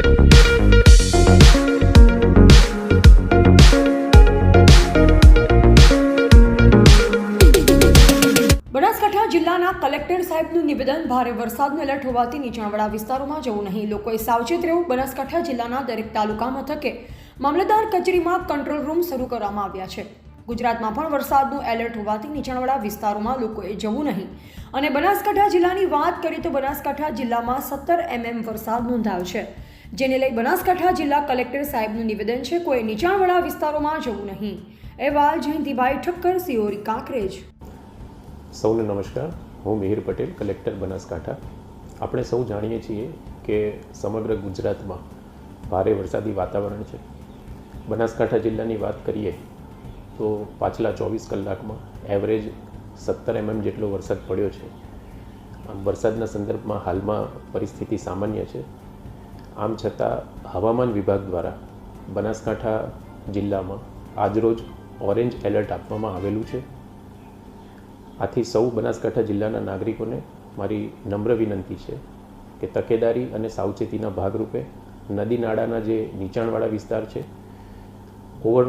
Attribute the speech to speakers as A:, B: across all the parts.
A: બનાસકાંઠા જિલ્લાના કલેક્ટર સાહેબનું નિવેદન ભારે વરસાદનું એલર્ટ હોવાથી નીચાણવાળા વિસ્તારોમાં જવું નહીં, લોકોએ સાવચેત રહેવું। બનાસકાંઠા જિલ્લાના દરેક તાલુકા મથકે મામલતદાર કચેરીમાં કંટ્રોલ રૂમ શરૂ કરવામાં આવ્યા છે। ગુજરાતમાં પણ વરસાદનું એલર્ટ હોવાથી નીચાણવાળા વિસ્તારોમાં લોકોએ જવું નહીં। અને બનાસકાંઠા જિલ્લાની વાત કરીએ તો બનાસકાંઠા જિલ્લામાં 17 mm વરસાદ નોંધાયો છે, જેને લઈ બનાસકાંઠા જિલ્લા કલેક્ટર સાહેબનું નિવેદન છે, કોઈ નીચાણવાળા વિસ્તારોમાં જવું નહીં। અહેવાલ જયંતિભાઈ ઠક્કર, સિયોરી, કાંકરેજ।
B: સૌને નમસ્કાર, હું મિહિર પટેલ, કલેક્ટર બનાસકાંઠા। આપણે સૌ જાણીએ છીએ કે સમગ્ર ગુજરાતમાં ભારે વરસાદી વાતાવરણ છે। બનાસકાંઠા જિલ્લાની વાત કરીએ તો પાછલા 24 કલાકમાં એવરેજ 17 mm જેટલો વરસાદ પડ્યો છે। આમ વરસાદના સંદર્ભમાં હાલમાં પરિસ્થિતિ સામાન્ય છે। આમ છતાં હવામાન વિભાગ દ્વારા બનાસકાંઠા જિલ્લામાં આજરોજ ઓરેન્જ એલર્ટ આપવામાં આવેલું છે। આથી સૌ બનાસકાંઠા જિલ્લાના નાગરિકોને મારી નમ્ર વિનંતી છે કે તકેદારી અને સાવચેતીના ભાગરૂપે નદી નાળાના જે નીચાણવાળા વિસ્તાર છે, ઓવર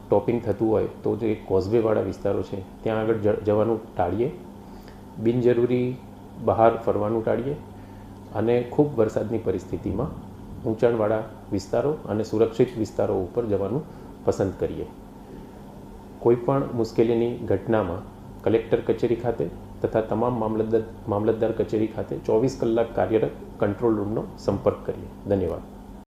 B: ટોપિંગ થતું હોય તો જે કોઝવેવાળા વિસ્તારો છે ત્યાં આગળ જવાનું ટાળીએ, બિનજરૂરી બહાર ફરવાનું ટાળીએ અને ખૂબ વરસાદની પરિસ્થિતિમાં ઊંચાણવાળા વિસ્તારો અને સુરક્ષિત વિસ્તારો ઉપર જવાનું પસંદ કરીએ। કોઈપણ મુશ્કેલીની ઘટનામાં કલેક્ટર કચેરી ખાતે તથા તમામ મામલતદાર કચેરી ખાતે 24 કલાક કાર્યરત કંટ્રોલ રૂમનો સંપર્ક કરીએ। ધન્યવાદ।